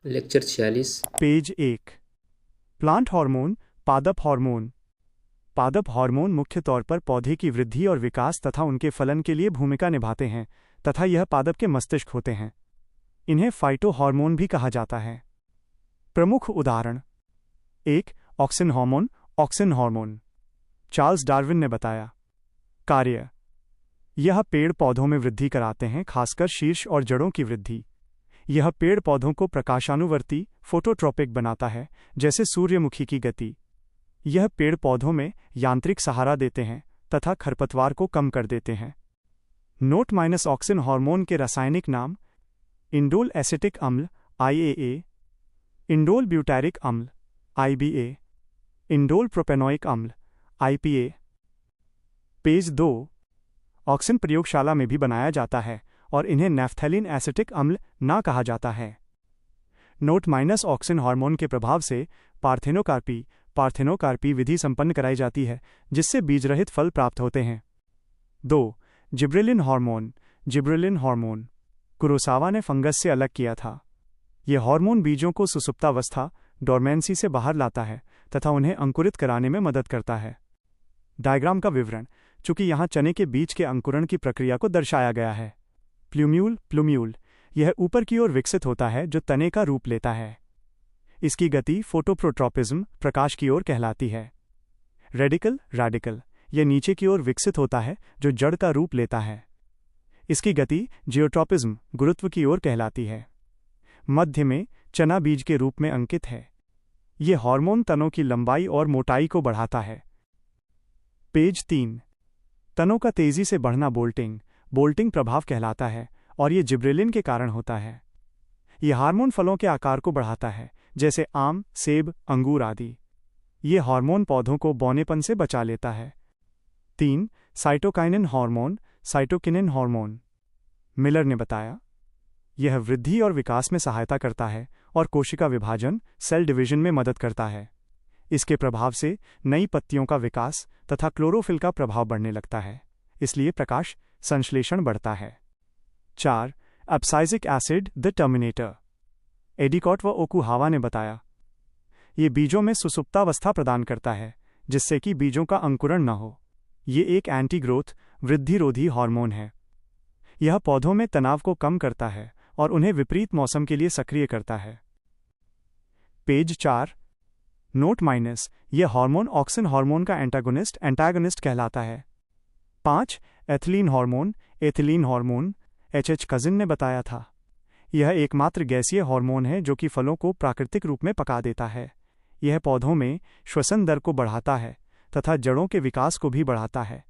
Lecture 46। Page 1। Plant hormone, पादप hormone. पादप hormone मुख्य तौर पर पौधे की वृद्धि और विकास तथा उनके फलन के लिए भूमिका निभाते हैं तथा यह पादप के मस्तिष्क होते हैं। इन्हें फाइटो हार्मोन भी कहा जाता है। प्रमुख उदाहरण: 1. Auxin hormone. Auxin hormone Charles Darwin ने बताया। कार्य: यह पेड़ पौधों में वृद्धि कराते हैं, खासकर शीर्ष और जड़ों की वृद्धि। यह पेड़ पौधों को प्रकाशानुवर्ती फोटोट्रॉपिक बनाता है, जैसे सूर्यमुखी की गति। यह पेड़ पौधों में यांत्रिक सहारा देते हैं तथा खरपतवार को कम कर देते हैं। नोट: ऑक्सिन हार्मोन के रासायनिक नाम: इंडोल एसिटिक अम्ल IAA, इंडोल ब्यूटारिक अम्ल IBA, इंडोल प्रोपेनोइक अम्ल IPA। पेज 2। ऑक्सिन प्रयोगशाला में भी बनाया जाता है और इन्हें नैफ्थैलिन एसिटिक अम्ल ना कहा जाता है। नोट: ऑक्सिन हार्मोन के प्रभाव से पार्थेनोकार्पी विधि संपन्न कराई जाती है, जिससे बीजरहित फल प्राप्त होते हैं। 2. Gibberellin hormone. Gibberellin hormone Kurosawa ने फंगस से अलग किया था। यह हार्मोन बीजों को सुसुप्तावस्था डोरमेंसी से बाहर लाता है तथा उन्हें अंकुरित कराने में मदद करता है। डायग्राम का विवरण: चूंकि यहाँ चने के बीज के अंकुरण की प्रक्रिया को दर्शाया गया है। प्लूम्यूल यह ऊपर की ओर विकसित होता है, जो तने का रूप लेता है। इसकी गति फोटोप्रोट्रॉपिज्म प्रकाश की ओर कहलाती है। रेडिकल यह नीचे की ओर विकसित होता है, जो जड़ का रूप लेता है। इसकी गति जियोट्रॉपिज्म गुरुत्व की ओर कहलाती है। मध्य में चना बीज के रूप में अंकित है। यह हार्मोन तनों की लंबाई और मोटाई को बढ़ाता है। पेज 3। तनों का तेजी से बढ़ना बोल्टिंग प्रभाव कहलाता है और यह जिब्रेलिन के कारण होता है। यह हार्मोन फलों के आकार को बढ़ाता है, जैसे आम, सेब, अंगूर आदि। यह हार्मोन पौधों को बौनेपन से बचा लेता है। 3. साइटोकिनिन हार्मोन मिलर ने बताया। यह वृद्धि और विकास में सहायता करता है और कोशिका विभाजन सेल डिवीजन में मदद करता है। इसके प्रभाव से नई पत्तियों का विकास तथा क्लोरोफिल का प्रभाव बढ़ने लगता है, इसलिए प्रकाश संश्लेषण बढ़ता है। 4. एब्साइसिक एसिड द टर्मिनेटर। एडिकॉट व ओकुहावा ने बताया। ये बीजों में सुसुप्तावस्था प्रदान करता है, जिससे कि बीजों का अंकुरण न हो। ये एक एंटी ग्रोथ वृद्धिरोधी हार्मोन है। यह पौधों में तनाव को कम करता है और उन्हें विपरीत मौसम के लिए सक्रिय करता है। पेज 4। नोट: यह हार्मोन ऑक्सिन हार्मोन का एंटागोनिस्ट कहलाता है। 5. एथिलीन हार्मोन HH कजिन ने बताया था। यह एकमात्र गैसीय हार्मोन है जो कि फलों को प्राकृतिक रूप में पका देता है। यह पौधों में श्वसन दर को बढ़ाता है तथा जड़ों के विकास को भी बढ़ाता है।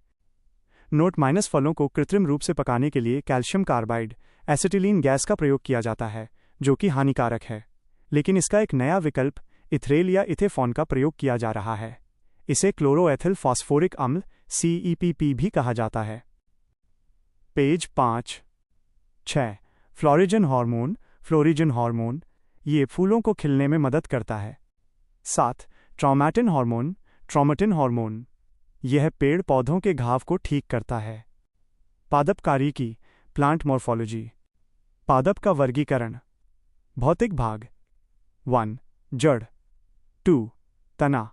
नोट: फलों को कृत्रिम रूप से पकाने के लिए कैल्शियम कार्बाइड एसिटिलीन गैस का प्रयोग किया जाता है, जो कि हानिकारक है, लेकिन इसका एक नया विकल्प इथ्रेल या इथेफॉन का प्रयोग किया जा रहा है। इसे क्लोरोएथिल फॉस्फोरिक अम्ल CEPP भी कहा जाता है। पेज 5। 6. फ्लोरिजन हार्मोन ये फूलों को खिलने में मदद करता है। 7. ट्रॉमेटिन हार्मोन यह पेड़ पौधों के घाव को ठीक करता है। पादप कार्य की प्लांट मॉर्फोलॉजी। पादप का वर्गीकरण। भौतिक भाग: 1. जड़, 2. तना,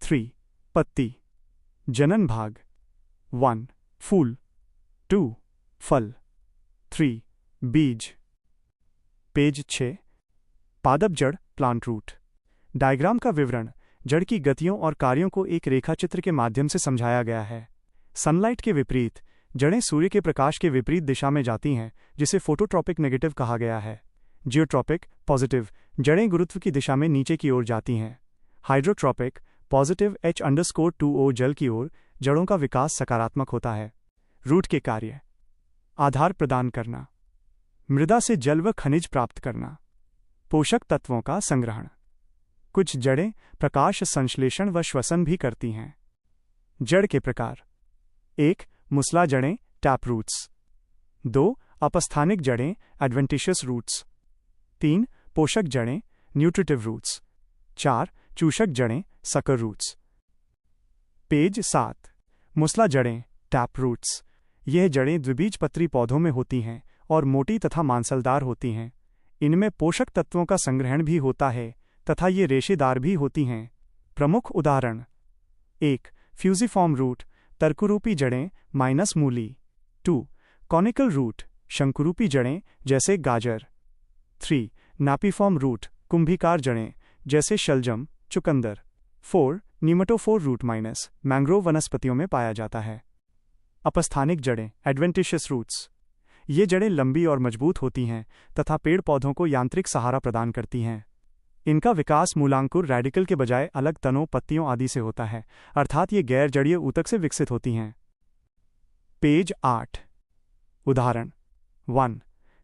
3. पत्ती। जनन भाग: 1. फूल, 2. फल, 3. बीज। पेज 6। पादप जड़ प्लांट रूट। डायग्राम का विवरण: जड़ की गतियों और कार्यों को एक रेखाचित्र के माध्यम से समझाया गया है। सनलाइट के विपरीत जड़ें सूर्य के प्रकाश के विपरीत दिशा में जाती हैं, जिसे फोटोट्रॉपिक नेगेटिव कहा गया है। जियोट्रॉपिक पॉजिटिव जड़ें गुरुत्व की दिशा में नीचे की ओर जाती हैं। हाइड्रोट्रॉपिक पॉजिटिव H_2O जल की ओर जड़ों का विकास सकारात्मक होता है। रूट के कार्य: आधार प्रदान करना, मृदा से जल व खनिज प्राप्त करना, पोषक तत्वों का संग्रहण। कुछ जड़ें प्रकाश संश्लेषण व श्वसन भी करती हैं। जड़ के प्रकार: 1. मुसला जड़ें टैप रूट्स। 2. अपस्थानिक जड़ें एडवेंटिशियस रूट्स। 3. पोषक जड़ें न्यूट्रिटिव रूट्स। 4. चूषक जड़ें सकर रूट्स। पेज 7। मुसला जड़ें टैप रूट्स यह जड़ें द्विबीजपत्री पौधों में होती हैं और मोटी तथा मांसलदार होती हैं। इनमें पोषक तत्वों का संग्रहण भी होता है तथा ये रेशेदार भी होती हैं। प्रमुख उदाहरण: 1. फ्यूजिफॉर्म रूट, तर्करूपी जड़ें माइनस मूली। 2. कॉनिकल रूट, शंकुरूपी जड़ें जैसे गाजर। 3. नापीफॉर्म रूट, कुंभीकार जड़ें जैसे शलजम, चुकंदर। 4. नीमेटोफोर रूट माइनस, मैंग्रोव वनस्पतियों में पाया जाता है। अपस्थानिक जड़ें, एडवेंटिशियस रूट्स, ये जड़ें लंबी और मजबूत होती हैं तथा पेड़ पौधों को यांत्रिक सहारा प्रदान करती हैं। इनका विकास मूलांकुर रेडिकल के बजाय अलग तनों, पत्तियों आदि से होता है, अर्थात ये गैर जड़ीय ऊतक से विकसित होती हैं। पेज 8। उदाहरण: 1.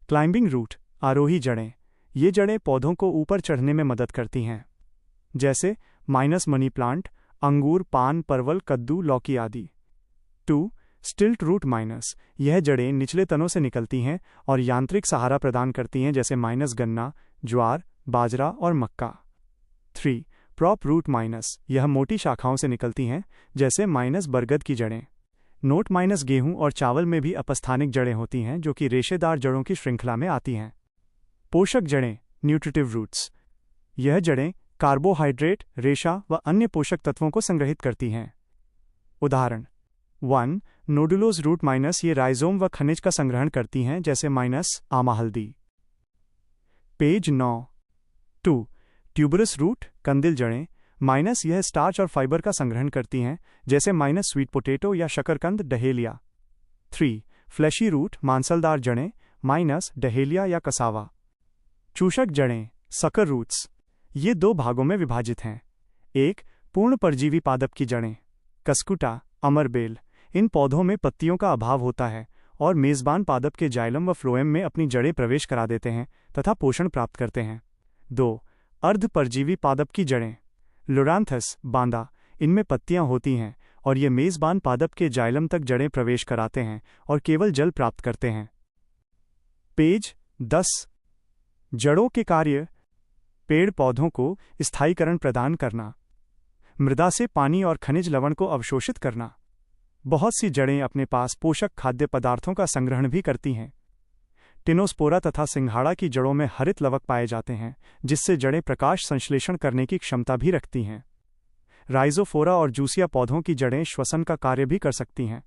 क्लाइंबिंग रूट, आरोही जड़ें, ये जड़ें पौधों को ऊपर चढ़ने में मदद करती हैं, जैसे माइनस मनी प्लांट, अंगूर, पान, परवल, कद्दू, लौकी आदि। 2. स्टिल्ट रूट माइनस, यह जड़ें निचले तनों से निकलती हैं और यांत्रिक सहारा प्रदान करती हैं, जैसे माइनस गन्ना, ज्वार, बाजरा और मक्का। 3. प्रॉप रूट माइनस, यह मोटी शाखाओं से निकलती हैं, जैसे माइनस बरगद की जड़ें। नोट माइनस गेहूं और चावल में भी अपस्थानिक जड़ें होती हैं, जो कि रेशेदार जड़ों की श्रृंखला में आती हैं। पोषक जड़ें, न्यूट्रिटिव रूट्स, यह जड़ें कार्बोहाइड्रेट, रेशा व अन्य पोषक तत्वों को संग्रहित करती हैं। उदाहरण: 1. नोडुलोज रूट माइनस, ये राइजोम व खनिज का संग्रहण करती हैं, जैसे माइनस आमा हल्दी। पेज 9। 2. ट्यूबरस रूट, कंदिल जड़ें माइनस, यह स्टार्च और फाइबर का संग्रहण करती हैं, जैसे माइनस स्वीट पोटैटो या शकरकंद, डहेलिया। 3. फ्लैशी रूट, मांसलदार जड़ें माइनस डहेलिया या कसावा। चूषक जड़ें, सकर रूट्स, ये 2 भागों में विभाजित हैं। 1. पूर्ण परजीवी पादप की जड़ें, कस्कुटा, अमरबेल, इन पौधों में पत्तियों का अभाव होता है और मेजबान पादप के जाइलम व फ्लोएम में अपनी जड़ें प्रवेश करा देते हैं तथा पोषण प्राप्त करते हैं। 2. अर्ध परजीवी पादप की जड़ें, लोरांथस, बांदा, इनमें पत्तियां होती हैं और ये मेजबान पादप के जाइलम तक जड़ें प्रवेश कराते हैं और केवल जल प्राप्त करते हैं। पेज 10। जड़ों के कार्य: पेड़ पौधों को स्थायीकरण प्रदान करना, मृदा से पानी और खनिज लवण को अवशोषित करना। बहुत सी जड़ें अपने पास पोषक खाद्य पदार्थों का संग्रहण भी करती हैं। टिनोस्पोरा तथा सिंघाड़ा की जड़ों में हरित लवक पाए जाते हैं, जिससे जड़ें प्रकाश संश्लेषण करने की क्षमता भी रखती हैं। राइजोफोरा और जूसिया पौधों की जड़ें श्वसन का कार्य भी कर सकती हैं।